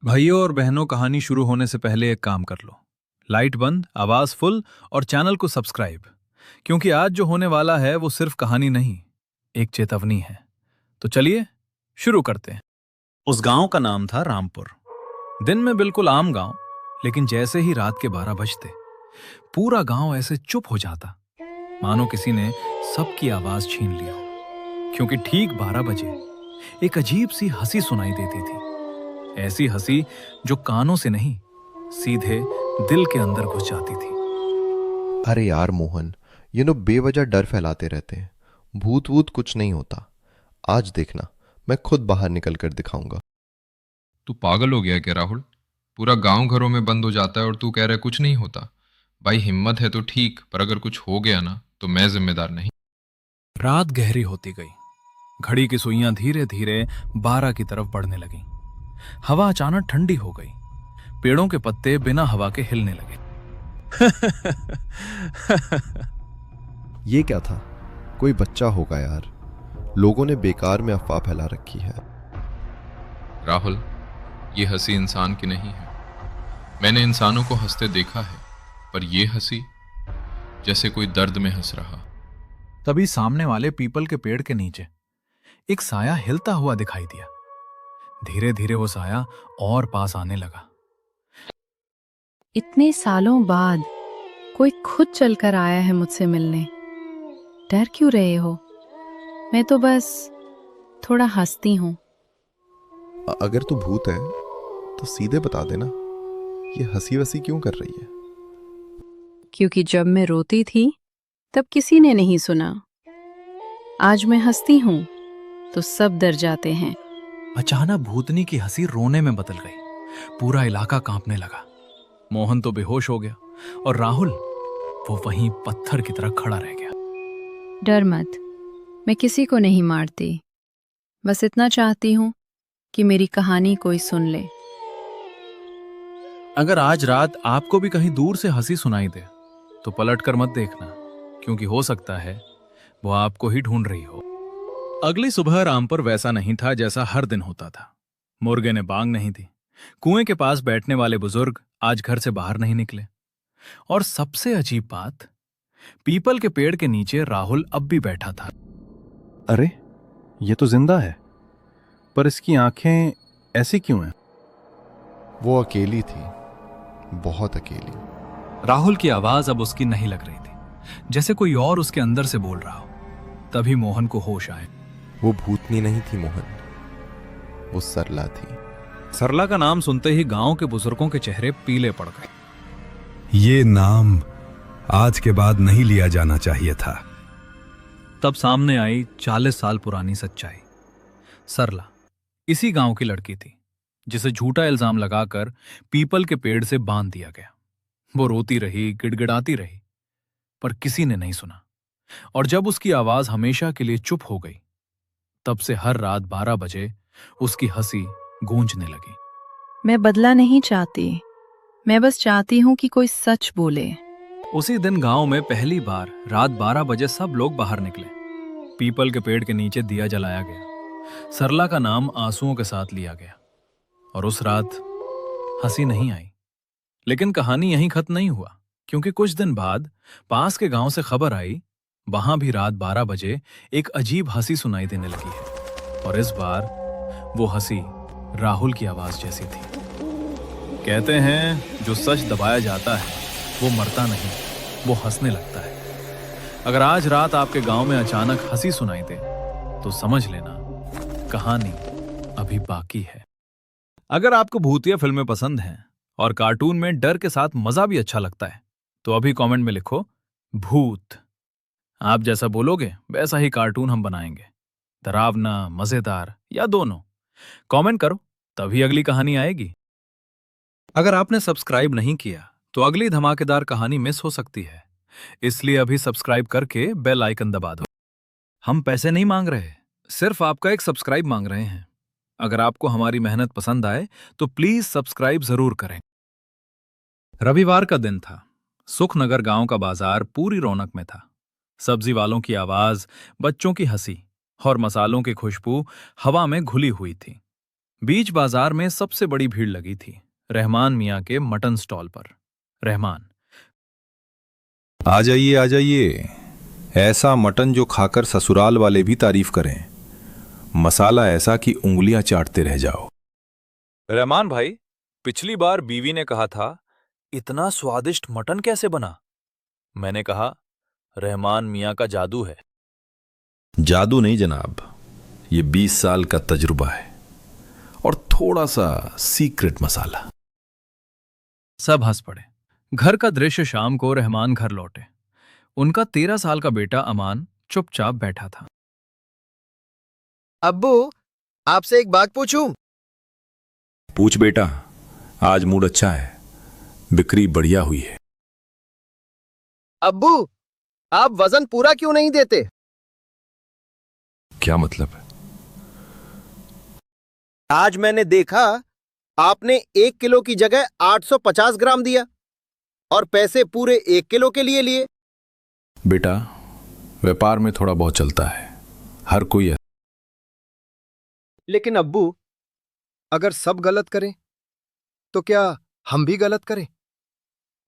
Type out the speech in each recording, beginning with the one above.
भाइयों और बहनों, कहानी शुरू होने से पहले एक काम कर लो। लाइट बंद, आवाज फुल और चैनल को सब्सक्राइब। क्योंकि आज जो होने वाला है वो सिर्फ कहानी नहीं, एक चेतावनी है। तो चलिए शुरू करते हैं। उस गांव का नाम था रामपुर। दिन में बिल्कुल आम गांव, लेकिन जैसे ही रात के 12 बजते पूरा गांव ऐसे चुप हो जाता, मानो किसी ने सबकी आवाज छीन ली हो। क्योंकि ठीक 12 बजे एक अजीब सी हंसी सुनाई देती थी। ऐसी हंसी जो कानों से नहीं, सीधे दिल के अंदर घुस जाती थी। अरे यार मोहन, ये लोग बेवजह डर फैलाते रहते हैं। भूत वूत कुछ नहीं होता। आज देखना, मैं खुद बाहर निकल कर दिखाऊंगा। तू पागल हो गया क्या राहुल? पूरा गांव घरों में बंद हो जाता है और तू कह रहा है कुछ नहीं होता। भाई हिम्मत है तो ठीक, पर अगर कुछ हो गया ना तो मैं जिम्मेदार नहीं। रात गहरी होती गई। घड़ी की सुइयां धीरे धीरे 12 की तरफ बढ़ने लगीं। हवा अचानक ठंडी हो गई। पेड़ों के पत्ते बिना हवा के हिलने लगे। ये क्या था? कोई बच्चा होगा यार। लोगों ने बेकार में अफवाह फैला रखी है। राहुल, ये हंसी इंसान की नहीं है। मैंने इंसानों को हंसते देखा है, पर ये हंसी जैसे कोई दर्द में हंस रहा। तभी सामने वाले पीपल के पेड़ के नीचे एक साया हिलता हुआ दिखाई दिया। धीरे धीरे वो साया और पास आने लगा। इतने सालों बाद कोई खुद चलकर आया है मुझसे मिलने। डर क्यों रहे हो? मैं तो बस थोड़ा हंसती हूँ। अगर तू भूत है तो सीधे बता देना, ये हंसी वसी क्यों कर रही है? क्योंकि जब मैं रोती थी तब किसी ने नहीं सुना। आज मैं हंसती हूँ तो सब डर जाते हैं। अचानक भूतनी की हंसी रोने में बदल गई। पूरा इलाका कांपने लगा। मोहन तो बेहोश हो गया और राहुल वो वहीं पत्थर की तरह खड़ा रह गया। डर मत, मैं किसी को नहीं मारती। बस इतना चाहती हूँ कि मेरी कहानी कोई सुन ले। अगर आज रात आपको भी कहीं दूर से हंसी सुनाई दे तो पलट कर मत देखना, क्योंकि हो सकता है वो आपको ही ढूंढ रही हो। अगली सुबह रामपुर वैसा नहीं था जैसा हर दिन होता था। मुर्गे ने बांग नहीं दी। कुएं के पास बैठने वाले बुजुर्ग आज घर से बाहर नहीं निकले। और सबसे अजीब बात, पीपल के पेड़ के नीचे राहुल अब भी बैठा था। अरे, ये तो जिंदा है, पर इसकी आंखें ऐसी क्यों हैं? वो अकेली थी, बहुत अकेली। राहुल की आवाज अब उसकी नहीं लग रही थी, जैसे कोई और उसके अंदर से बोल रहा हो। तभी मोहन को होश आए। वो भूतनी नहीं थी मोहन, वो सरला थी। सरला का नाम सुनते ही गांव के बुजुर्गों के चेहरे पीले पड़ गए। ये नाम आज के बाद नहीं लिया जाना चाहिए था। तब सामने आई 40 साल पुरानी सच्चाई। सरला इसी गांव की लड़की थी, जिसे झूठा इल्जाम लगाकर पीपल के पेड़ से बांध दिया गया। वो रोती रही, गिड़गिड़ाती रही, पर किसी ने नहीं सुना। और जब उसकी आवाज हमेशा के लिए चुप हो गई, तब से हर रात 12 बजे उसकी हंसी गूंजने लगी। मैं बदला नहीं चाहती, मैं बस चाहती हूँ कि कोई सच बोले। उसी दिन गांव में पहली बार रात 12 बजे सब लोग बाहर निकले। पीपल के पेड़ के नीचे दिया जलाया गया। सरला का नाम आंसुओं के साथ लिया गया। और उस रात हंसी नहीं आई। लेकिन कहानी यहीं खत्म नहीं हुआ, क्योंकि कुछ दिन बाद पास के गांव से खबर आई, वहां भी रात 12 बजे एक अजीब हंसी सुनाई देने लगी है। और इस बार वो हंसी राहुल की आवाज जैसी थी। कहते हैं जो सच दबाया जाता है वो मरता नहीं, वो हंसने लगता है। अगर आज रात आपके गांव में अचानक हंसी सुनाई दे तो समझ लेना, कहानी अभी बाकी है। अगर आपको भूतिया फिल्में पसंद हैं और कार्टून में डर के साथ मजा भी अच्छा लगता है, तो अभी कमेंट में लिखो भूत। आप जैसा बोलोगे वैसा ही कार्टून हम बनाएंगे, डरावना, मजेदार या दोनों। कमेंट करो, तभी अगली कहानी आएगी। अगर आपने सब्सक्राइब नहीं किया तो अगली धमाकेदार कहानी मिस हो सकती है, इसलिए अभी सब्सक्राइब करके बेल आइकन दबा दो। हम पैसे नहीं मांग रहे, सिर्फ आपका एक सब्सक्राइब मांग रहे हैं। अगर आपको हमारी मेहनत पसंद आए तो प्लीज सब्सक्राइब जरूर करें। रविवार का दिन था। सुखनगर गांव का बाजार पूरी रौनक में था। सब्जी वालों की आवाज, बच्चों की हंसी और मसालों की खुशबू हवा में घुली हुई थी। बीच बाजार में सबसे बड़ी भीड़ लगी थी रहमान मियाँ के मटन स्टॉल पर। रहमान, आ जाइए, ऐसा मटन जो खाकर ससुराल वाले भी तारीफ करें। मसाला ऐसा कि उंगलियां चाटते रह जाओ। रहमान भाई, पिछली बार बीवी ने कहा था इतना स्वादिष्ट मटन कैसे बना? मैंने कहा रहमान मियाँ का जादू है। जादू नहीं जनाब, ये 20 साल का तजुर्बा है और थोड़ा सा सीक्रेट मसाला। सब हंस पड़े। घर का दृश्य शाम को रहमान घर लौटे। उनका 13 साल का बेटा अमान चुपचाप बैठा था। अब्बू, आपसे एक बात पूछूं? पूछ बेटा, आज मूड अच्छा है, बिक्री बढ़िया हुई है। अब्बू, आप वजन पूरा क्यों नहीं देते? क्या मतलब? आज मैंने देखा आपने 1 किलो की जगह 850 ग्राम दिया और पैसे पूरे 1 किलो के लिए लिए। बेटा, व्यापार में थोड़ा बहुत चलता है, हर कोई है। लेकिन अब्बू, अगर सब गलत करें तो क्या हम भी गलत करें?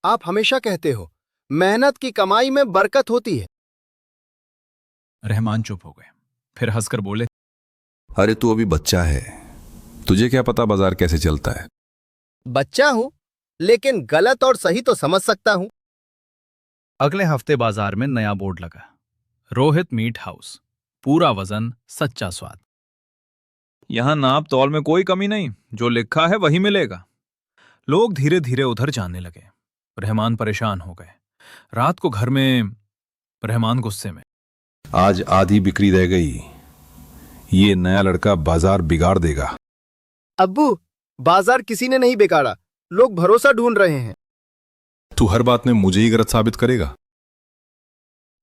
आप हमेशा कहते हो मेहनत की कमाई में बरकत होती है। रहमान चुप हो गए, फिर हंसकर बोले, अरे तू अभी बच्चा है, तुझे क्या पता बाजार कैसे चलता है। बच्चा हूं, लेकिन गलत और सही तो समझ सकता हूं। अगले हफ्ते बाजार में नया बोर्ड लगा, रोहित मीट हाउस, पूरा वजन, सच्चा स्वाद। यहां नाप तौल में कोई कमी नहीं, जो लिखा है वही मिलेगा। लोग धीरे धीरे उधर जाने लगे। रहमान परेशान हो गए। रात को घर में रहमान गुस्से में, आज आधी बिक्री रह गई, ये नया लड़का बाजार बिगाड़ देगा। अब्बू, बाजार किसी ने नहीं बिगाड़ा, लोग भरोसा ढूंढ रहे हैं। तू हर बात में मुझे ही गलत साबित करेगा।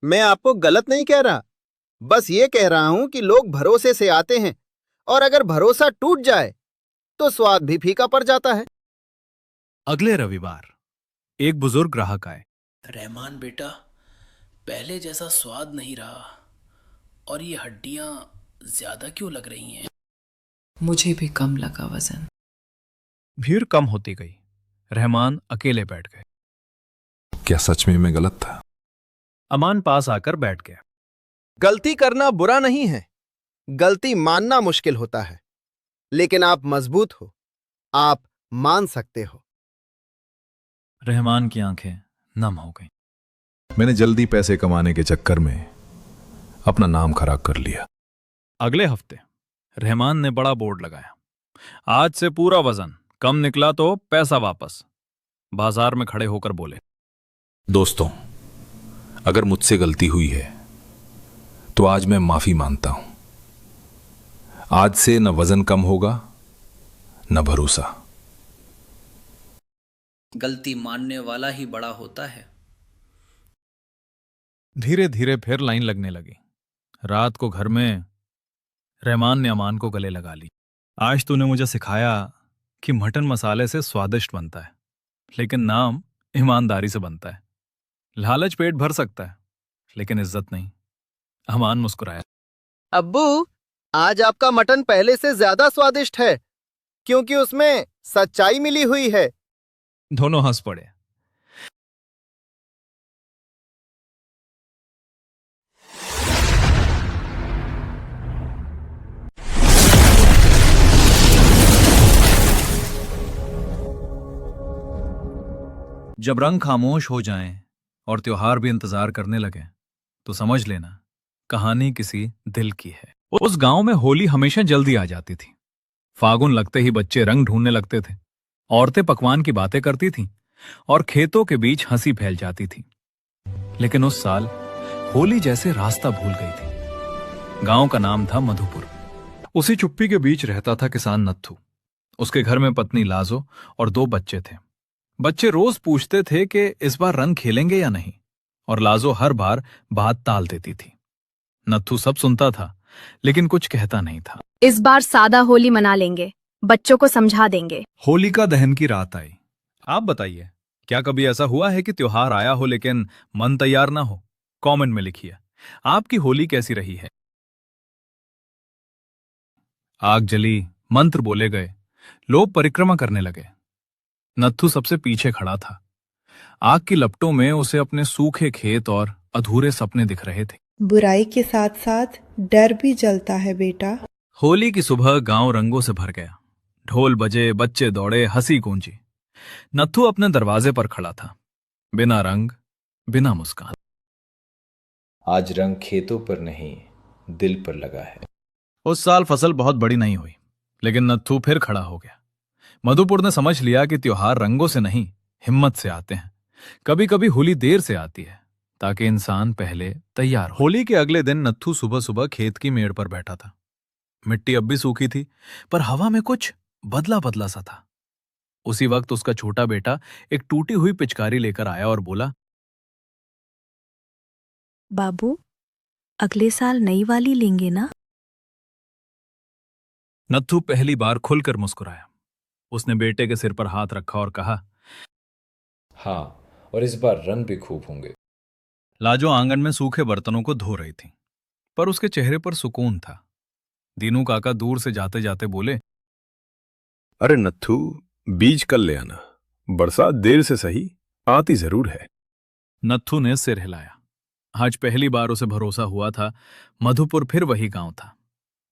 मैं आपको गलत नहीं कह रहा, बस ये कह रहा हूं कि लोग भरोसे से आते हैं और अगर भरोसा टूट जाए तो स्वाद भी फीका पड़ जाता है। अगले रविवार एक बुजुर्ग ग्राहक आए। रहमान बेटा, पहले जैसा स्वाद नहीं रहा और ये हड्डियां ज्यादा क्यों लग रही हैं? मुझे भी कम लगा वजन। भीड़ कम होती गई। रहमान अकेले बैठ गए। क्या सच में मैं गलत था? अमान पास आकर बैठ गया। गलती करना बुरा नहीं है, गलती मानना मुश्किल होता है, लेकिन आप मजबूत हो, आप मान सकते हो। रहमान की आंखें नम हो गईं। मैंने जल्दी पैसे कमाने के चक्कर में अपना नाम खराब कर लिया। अगले हफ्ते रहमान ने बड़ा बोर्ड लगाया, आज से पूरा वजन, कम निकला तो पैसा वापस। बाजार में खड़े होकर बोले, दोस्तों, अगर मुझसे गलती हुई है तो आज मैं माफी मांगता हूं। आज से न वजन कम होगा न भरोसा। गलती मानने वाला ही बड़ा होता है। धीरे धीरे फिर लाइन लगने लगी। रात को घर में रहमान ने अमान को गले लगा ली। आज तूने मुझे सिखाया कि मटन मसाले से स्वादिष्ट बनता है, लेकिन नाम ईमानदारी से बनता है। लालच पेट भर सकता है, लेकिन इज्जत नहीं। अमान मुस्कुराया। अब्बू, आज आपका मटन पहले से ज्यादा स्वादिष्ट है, क्योंकि उसमें सच्चाई मिली हुई है। दोनों हंस पड़े। जब रंग खामोश हो जाएं और त्योहार भी इंतजार करने लगे तो समझ लेना कहानी किसी दिल की है। उस गांव में होली हमेशा जल्दी आ जाती थी। फागुन लगते ही बच्चे रंग ढूंढने लगते थे, औरतें पकवान की बातें करती थीं और खेतों के बीच हंसी फैल जाती थी। लेकिन उस साल होली जैसे रास्ता भूल गई थी। गांव का नाम था मधुपुर। उसी चुप्पी के बीच रहता था किसान नत्थू। उसके घर में पत्नी लाजो और 2 बच्चे थे। बच्चे रोज पूछते थे कि इस बार रंग खेलेंगे या नहीं, और लाजो हर बार बात टाल देती थी। नत्थू सब सुनता था, लेकिन कुछ कहता नहीं था। इस बार सादा होली मना लेंगे, बच्चों को समझा देंगे। होलिका दहन की रात आई। आप बताइए, क्या कभी ऐसा हुआ है कि त्योहार आया हो लेकिन मन तैयार ना हो? कमेंट में लिखिए आपकी होली कैसी रही है। आग जली, मंत्र बोले गए, लोग परिक्रमा करने लगे। नत्थू सबसे पीछे खड़ा था। आग की लपटों में उसे अपने सूखे खेत और अधूरे सपने दिख रहे थे। बुराई के साथ साथ डर भी जलता है बेटा। होली की सुबह गांव रंगों से भर गया। ढोल बजे, बच्चे दौड़े, हंसी गूंजी। नत्थू अपने दरवाजे पर खड़ा था, बिना रंग, बिना मुस्कान। आज रंग खेतों पर नहीं, दिल पर लगा है। उस साल फसल बहुत बड़ी नहीं हुई, लेकिन नत्थू फिर खड़ा हो गया। मधुपुर ने समझ लिया कि त्योहार रंगों से नहीं, हिम्मत से आते हैं। कभी कभी होली देर से आती है, ताकि इंसान पहले तैयार हो। होली के अगले दिन नत्थू सुबह सुबह खेत की मेड़ पर बैठा था। मिट्टी अब भी सूखी थी, पर हवा में कुछ बदला बदला सा था। उसी वक्त उसका छोटा बेटा एक टूटी हुई पिचकारी लेकर आया और बोला, बाबू, अगले साल नई वाली लेंगे ना? नत्थू पहली बार खुलकर मुस्कुराया। उसने बेटे के सिर पर हाथ रखा और कहा, हाँ, और इस बार रंग भी खूब होंगे। लाजो आंगन में सूखे बर्तनों को धो रही थी, पर उसके चेहरे पर सुकून था। दीनू काका दूर से जाते जाते बोले, अरे नत्थू, बीज कल ले आना, बरसात देर से सही आती जरूर है। नत्थू ने सिर हिलाया। आज पहली बार उसे भरोसा हुआ था, मधुपुर फिर वही गांव था,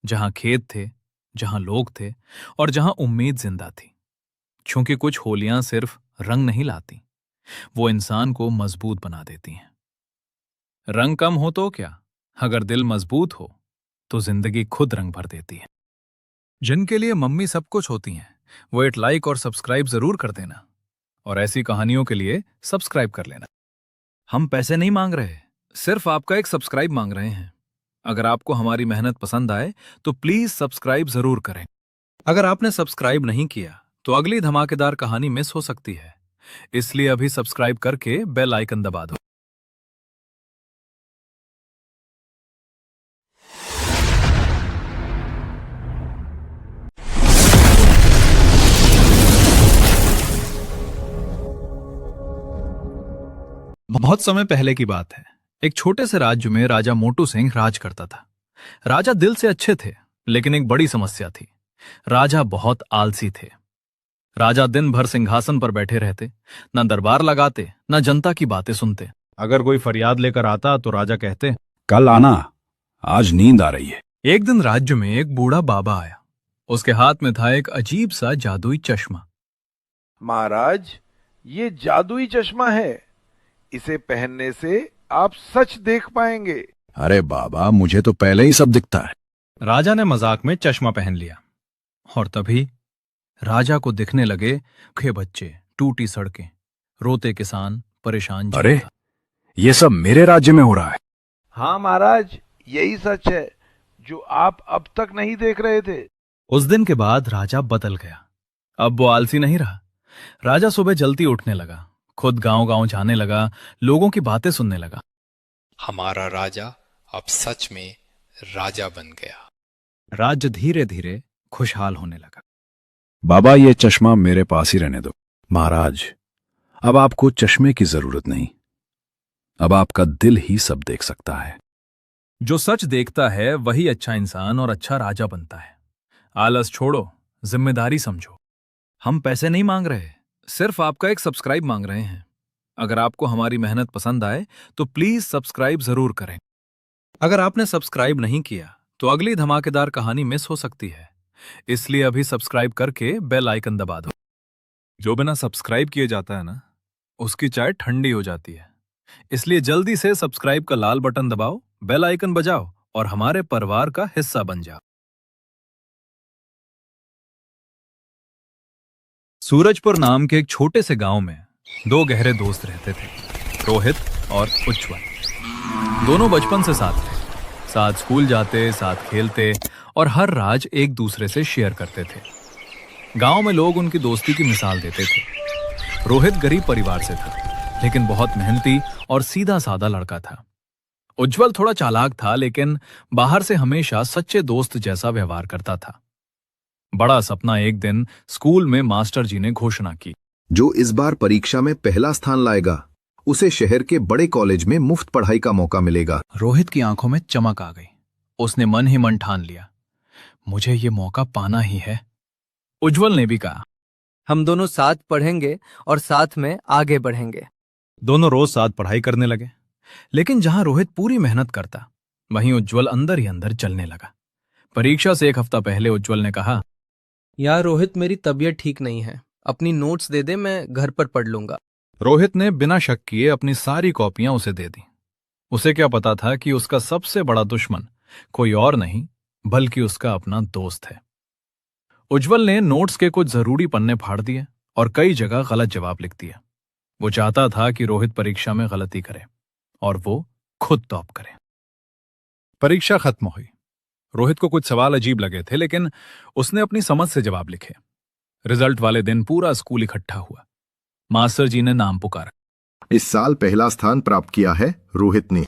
जहां खेत थे, जहां लोग थे और जहां उम्मीद जिंदा थी। क्योंकि कुछ होलियां सिर्फ रंग नहीं लाती, वो इंसान को मजबूत बना देती हैं। रंग कम हो तो क्या, अगर दिल मजबूत हो तो जिंदगी खुद रंग भर देती है। जिनके लिए मम्मी सब कुछ होती हैं, वो एक लाइक और सब्सक्राइब जरूर कर देना, और ऐसी कहानियों के लिए सब्सक्राइब कर लेना। हम पैसे नहीं मांग रहे, सिर्फ आपका एक सब्सक्राइब मांग रहे हैं। अगर आपको हमारी मेहनत पसंद आए तो प्लीज सब्सक्राइब जरूर करें। अगर आपने सब्सक्राइब नहीं किया तो अगली धमाकेदार कहानी मिस हो सकती है, इसलिए अभी सब्सक्राइब करके बेल आइकन दबा दो। बहुत समय पहले की बात है। एक छोटे से राज्य में राजा मोटू सिंह राज करता था। राजा दिल से अच्छे थे, लेकिन एक बड़ी समस्या थी। राजा बहुत आलसी थे। राजा दिन भर सिंहासन पर बैठे रहते, न दरबार लगाते, न जनता की बातें सुनते। अगर कोई फरियाद लेकर आता तो राजा कहते, कल आना, आज नींद आ रही है। एक दिन राज्य में एक बूढ़ा बाबा आया। उसके हाथ में था एक अजीब सा जादुई चश्मा। महाराज, ये जादुई चश्मा है, इसे पहनने से आप सच देख पाएंगे। अरे बाबा, मुझे तो पहले ही सब दिखता है। राजा ने मजाक में चश्मा पहन लिया, और तभी राजा को दिखने लगे भूखे बच्चे, टूटी सड़कें, रोते किसान, परेशान जनता। अरे, ये सब मेरे राज्य में हो रहा है। हाँ महाराज, यही सच है जो आप अब तक नहीं देख रहे थे। उस दिन के बाद राजा बदल गया। अब वो आलसी नहीं रहा। राजा सुबह जल्दी उठने लगा, खुद गांव-गांव जाने लगा, लोगों की बातें सुनने लगा। हमारा राजा अब सच में राजा बन गया। राज्य धीरे धीरे खुशहाल होने लगा। बाबा, ये चश्मा मेरे पास ही रहने दो। महाराज, अब आपको चश्मे की जरूरत नहीं, अब आपका दिल ही सब देख सकता है। जो सच देखता है वही अच्छा इंसान और अच्छा राजा बनता है। आलस छोड़ो, जिम्मेदारी समझो। हम पैसे नहीं मांग रहे, सिर्फ आपका एक सब्सक्राइब मांग रहे हैं। अगर आपको हमारी मेहनत पसंद आए तो प्लीज सब्सक्राइब जरूर करें। अगर आपने सब्सक्राइब नहीं किया तो अगली धमाकेदार कहानी मिस हो सकती है, इसलिए अभी सब्सक्राइब करके बेल आइकन दबा दो। जो बिना सब्सक्राइब किए जाता है ना, उसकी चाय ठंडी हो जाती है। इसलिए जल्दी से सब्सक्राइब का लाल बटन दबाओ, बेल आइकन बजाओ और हमारे परिवार का हिस्सा बन जाओ। सूरजपुर नाम के एक छोटे से गांव में दो गहरे दोस्त रहते थे, रोहित और उज्जवल। दोनों बचपन से साथ थे, साथ स्कूल जाते, साथ खेलते और हर राज एक दूसरे से शेयर करते थे। गांव में लोग उनकी दोस्ती की मिसाल देते थे। रोहित गरीब परिवार से था, लेकिन बहुत मेहनती और सीधा साधा लड़का था। उज्जवल थोड़ा चालाक था, लेकिन बाहर से हमेशा सच्चे दोस्त जैसा व्यवहार करता था। बड़ा सपना एक दिन स्कूल में मास्टर जी ने घोषणा की, जो इस बार परीक्षा में पहला स्थान लाएगा उसे शहर के बड़े कॉलेज में मुफ्त पढ़ाई का मौका मिलेगा। रोहित की आंखों में चमक आ गई। उसने मन ही मन ठान लिया, मुझे ये मौका पाना ही है। उज्जवल ने भी कहा, हम दोनों साथ पढ़ेंगे और साथ में आगे बढ़ेंगे। दोनों रोज साथ पढ़ाई करने लगे, लेकिन जहां रोहित पूरी मेहनत करता, वहीं उज्जवल अंदर ही अंदर चलने लगा। परीक्षा से 1 हफ्ता पहले उज्जवल ने कहा, यार रोहित, मेरी तबीयत ठीक नहीं है, अपनी नोट्स दे दे, मैं घर पर पढ़ लूंगा। रोहित ने बिना शक किए अपनी सारी कॉपियां उसे दे दी। उसे क्या पता था कि उसका सबसे बड़ा दुश्मन कोई और नहीं बल्कि उसका अपना दोस्त है। उज्जवल ने नोट्स के कुछ जरूरी पन्ने फाड़ दिए और कई जगह गलत जवाब लिख दिया। वो चाहता था कि रोहित परीक्षा में गलती करे और वो खुद टॉप करे। परीक्षा खत्म हुई। रोहित को कुछ सवाल अजीब लगे थे, लेकिन उसने अपनी समझ से जवाब लिखे। रिजल्ट वाले दिन पूरा स्कूल इकट्ठा हुआ। मास्टर जी ने नाम पुकारा। इस साल पहला स्थान प्राप्त किया है रोहित ने।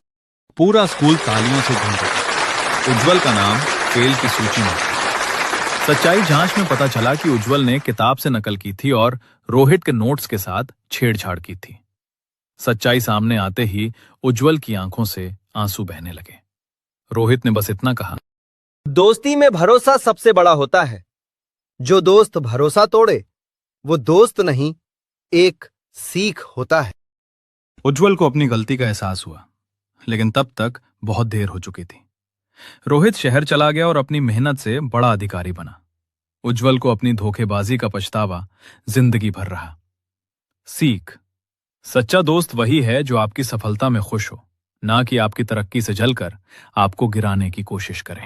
पूरा स्कूल तालियों से गूंज उठा। उज्जवल का नाम फेल की सूची में। सच्चाई जांच में पता चला कि उज्जवल ने किताब से नकल की थी और रोहित के नोट्स के साथ छेड़छाड़ की थी। सच्चाई सामने आते ही उज्जवल की आंखों से आंसू बहने लगे। रोहित ने बस इतना कहा, दोस्ती में भरोसा सबसे बड़ा होता है। जो दोस्त भरोसा तोड़े वो दोस्त नहीं, एक सीख होता है। उज्जवल को अपनी गलती का एहसास हुआ, लेकिन तब तक बहुत देर हो चुकी थी। रोहित शहर चला गया और अपनी मेहनत से बड़ा अधिकारी बना। उज्जवल को अपनी धोखेबाजी का पछतावा जिंदगी भर रहा। सीख, सच्चा दोस्त वही है जो आपकी सफलता में खुश हो, ना कि आपकी तरक्की से जलकर आपको गिराने की कोशिश करे।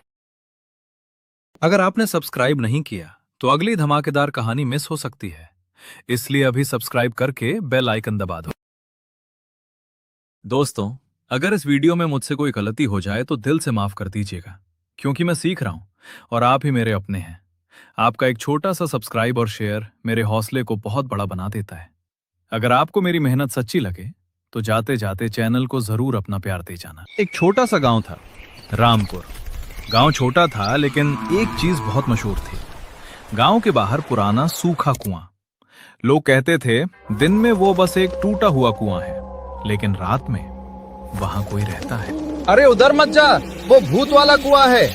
अगर आपने सब्सक्राइब नहीं किया तो अगली धमाकेदार कहानी मिस हो सकती है, इसलिए अभी सब्सक्राइब करके बेल आइकन दबा दो। दोस्तों, अगर इस वीडियो में मुझसे कोई गलती हो जाए तो दिल से माफ कर दीजिएगा, क्योंकि मैं सीख रहा हूं और आप ही मेरे अपने हैं। आपका एक छोटा सा सब्सक्राइब और शेयर मेरे हौसले को बहुत बड़ा बना देता है। अगर आपको मेरी मेहनत सच्ची लगे तो जाते जाते चैनल को जरूर अपना प्यार दे जाना। एक छोटा सा गांव था, रामपुर। गांव छोटा था, लेकिन एक चीज बहुत मशहूर थी। गांव के बाहर पुराना सूखा कुआं। लोग कहते थे दिन में वो बस एक टूटा हुआ कुआं है, लेकिन रात में वहां कोई रहता है। अरे उधर मत जा, वो भूत वाला कुआं है।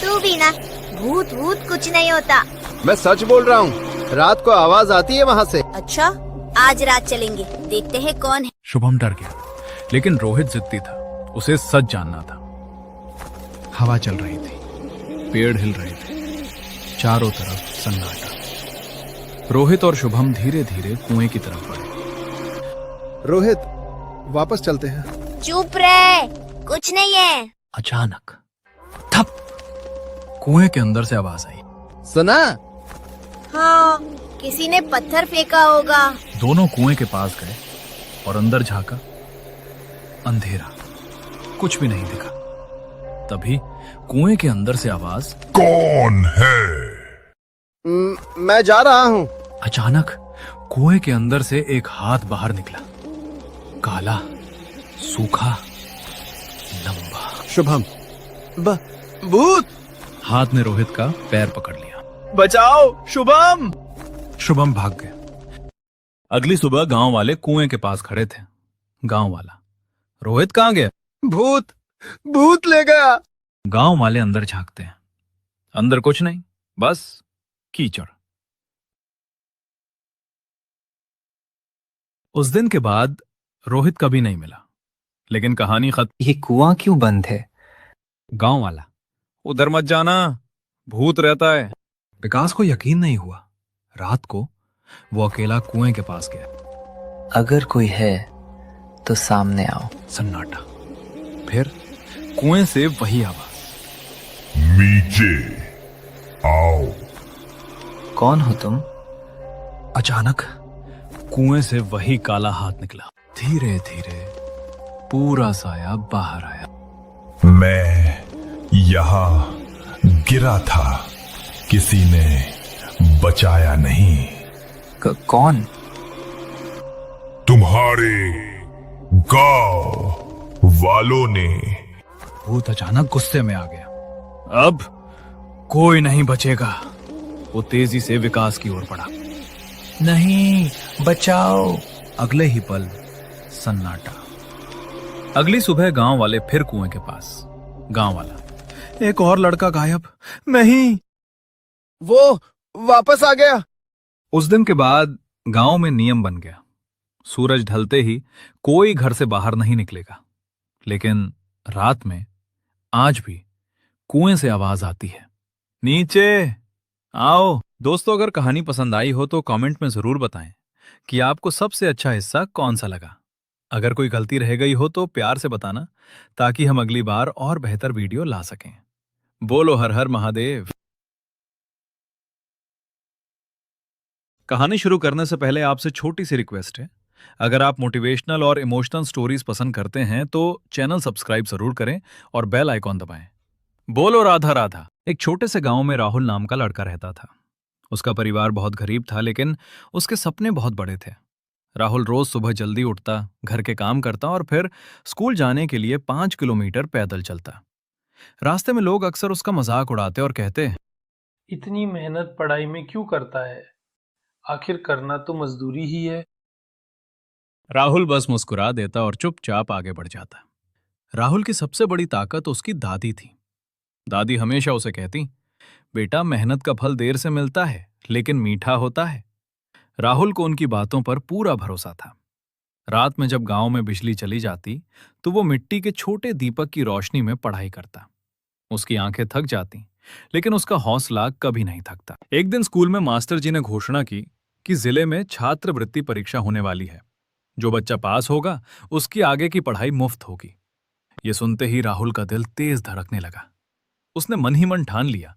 तू भी ना, भूत भूत कुछ नहीं होता। मैं सच बोल रहा हूँ, रात को आवाज आती है वहाँ से। अच्छा, आज रात चलेंगे, देखते हैं कौन है। शुभम डर गया, लेकिन रोहित जिद्दी था। उसे सच जानना था। हवा चल रही थी, पेड़ हिल रहे थे, चारों तरफ सन्नाटा। रोहित और शुभम धीरे धीरे कुएं की तरफ बढ़े। रोहित, वापस चलते हैं। चुप रहे, कुछ नहीं है। अचानक थप, कुएं के अंदर से आवाज आई। सुना? हाँ, किसी ने पत्थर फेंका होगा। दोनों कुएं के पास गए और अंदर झांका। अंधेरा, कुछ भी नहीं दिखा। तभी कुएं के अंदर से आवाज, कौन है? मैं जा रहा हूँ। अचानक कुएं के अंदर से एक हाथ बाहर निकला, काला, सूखा, लंबा। शुभम, भूत! हाथ ने रोहित का पैर पकड़ लिया। बचाओ शुभम! शुभम भाग गया। अगली सुबह गांव वाले कुएं के पास खड़े थे। गांव वाला, रोहित कहां गया? भूत, भूत ले गया। गांव वाले अंदर झांकते हैं। अंदर कुछ नहीं, बस कीचड़। उस दिन के बाद रोहित कभी नहीं मिला, लेकिन कहानी खत्म। ये कुआं क्यों बंद है? गांव वाला, उधर मत जाना, भूत रहता है। विकास को यकीन नहीं हुआ। रात को वो अकेला कुएं के पास गया। अगर कोई है तो सामने आओ। सन्नाटा। फिर कुएं से वही आवाज, नीचे आओ। कौन हो तुम? अचानक कुएं से वही काला हाथ निकला। धीरे धीरे पूरा साया बाहर आया। मैं यहां गिरा था, किसी ने बचाया नहीं। कौन? तुम्हारे गांव वालों ने। भूत अचानक गुस्से में आ गया। अब कोई नहीं बचेगा। वो तेजी से विकास की ओर बढ़ा। नहीं, बचाओ। अगले ही पल सन्नाटा। अगली सुबह गांव वाले फिर कुएं के पास। गांव वाला, एक और लड़का गायब। नहीं, वापस आ गया। उस दिन के बाद गांव में नियम बन गया, सूरज ढलते ही कोई घर से बाहर नहीं निकलेगा। लेकिन रात में आज भी कुएं से आवाज आती है, नीचे आओ। दोस्तों, अगर कहानी पसंद आई हो तो कमेंट में जरूर बताएं कि आपको सबसे अच्छा हिस्सा कौन सा लगा। अगर कोई गलती रह गई हो तो प्यार से बताना, ताकि हम अगली बार और बेहतर वीडियो ला सकें। बोलो हर हर महादेव। कहानी शुरू करने से पहले आपसे छोटी सी रिक्वेस्ट है, अगर आप मोटिवेशनल और इमोशनल स्टोरीज पसंद करते हैं तो चैनल सब्सक्राइब जरूर करें और बेल आइकॉन दबाएं। बोलो राधा राधा। एक छोटे से गांव में राहुल नाम का लड़का रहता था। उसका परिवार बहुत गरीब था, लेकिन उसके सपने बहुत बड़े थे। राहुल रोज सुबह जल्दी उठता, घर के काम करता और फिर स्कूल जाने के लिए 5 किलोमीटर पैदल चलता। रास्ते में लोग अक्सर उसका मजाक उड़ाते और कहते, इतनी मेहनत पढ़ाई में क्यों करता है? आखिर करना तो मजदूरी ही है। राहुल बस मुस्कुरा देता और चुपचाप आगे बढ़ जाता। राहुल की सबसे बड़ी ताकत उसकी दादी थी। दादी हमेशा उसे कहती, बेटा मेहनत का फल देर से मिलता है लेकिन मीठा होता है। राहुल को उनकी बातों पर पूरा भरोसा था। रात में जब गांव में बिजली चली जाती तो वो मिट्टी के छोटे दीपक की रोशनी में पढ़ाई करता। उसकी आंखें थक जाती, लेकिन उसका हौसला कभी नहीं थकता। एक दिन स्कूल में मास्टर जी ने घोषणा की कि जिले में छात्रवृत्ति परीक्षा होने वाली है। जो बच्चा पास होगा उसकी आगे की पढ़ाई मुफ्त होगी। ये सुनते ही राहुल का दिल तेज धड़कने लगा। उसने मन ही मन ठान लिया,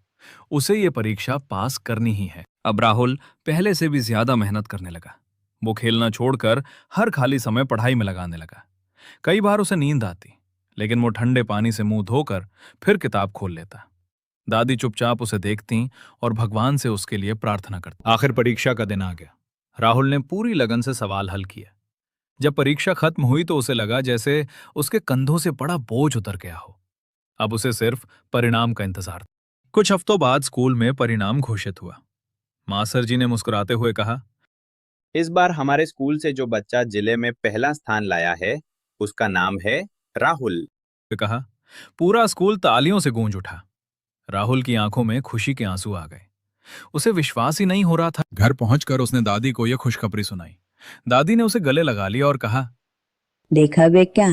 उसे ये परीक्षा पास करनी ही है। अब राहुल पहले से भी ज्यादा मेहनत करने लगा। वो खेलना छोड़कर हर खाली समय पढ़ाई में लगाने लगा। कई बार उसे नींद आती, लेकिन वो ठंडे पानी से मुंह धोकर फिर किताब खोल लेता। दादी चुपचाप उसे देखती और भगवान से उसके लिए प्रार्थना करती। आखिर परीक्षा का दिन आ गया। राहुल ने पूरी लगन से सवाल हल किया। जब परीक्षा खत्म हुई तो उसे लगा जैसे उसके कंधों से बड़ा बोझ उतर गया हो। अब उसे सिर्फ परिणाम का इंतजार था। कुछ हफ्तों बाद स्कूल में परिणाम घोषित हुआ। मास्टर जी ने मुस्कुराते हुए कहा, इस बार हमारे स्कूल से जो बच्चा जिले में पहला स्थान लाया है उसका नाम है राहुल। कहा। पूरा स्कूल तालियों से गूंज उठा। राहुल की आंखों में खुशी के आंसू आ गए। उसे विश्वास ही नहीं हो रहा था। घर पहुंचकर उसने दादी को यह खुशखबरी सुनाई। दादी ने उसे गले लगा लिया और कहा, देखा बेटा,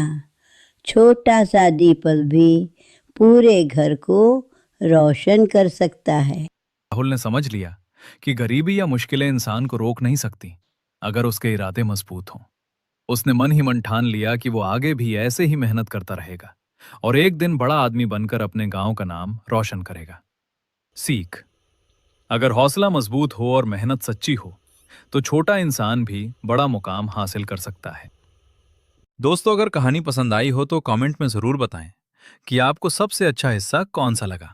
छोटा सा दीपक भी पूरे घर को रोशन कर सकता है। राहुल ने समझ लिया कि गरीबी या मुश्किलें इंसान को रोक नहीं सकती, अगर उसके इरादे मजबूत हों। उसने मन ही मन ठान लिया कि वो आगे भी ऐसे ही मेहनत करता रहेगा और एक दिन बड़ा आदमी बनकर अपने गांव का नाम रोशन करेगा। सीख: अगर हौसला मजबूत हो और मेहनत सच्ची हो तो छोटा इंसान भी बड़ा मुकाम हासिल कर सकता है। दोस्तों, अगर कहानी पसंद आई हो तो कमेंट में जरूर बताएं कि आपको सबसे अच्छा हिस्सा कौन सा लगा।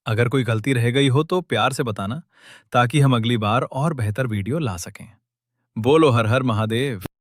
अगर कोई गलती रह गई हो तो प्यार से बताना, ताकि हम अगली बार और बेहतर वीडियो ला सकें। बोलो हर हर महादेव।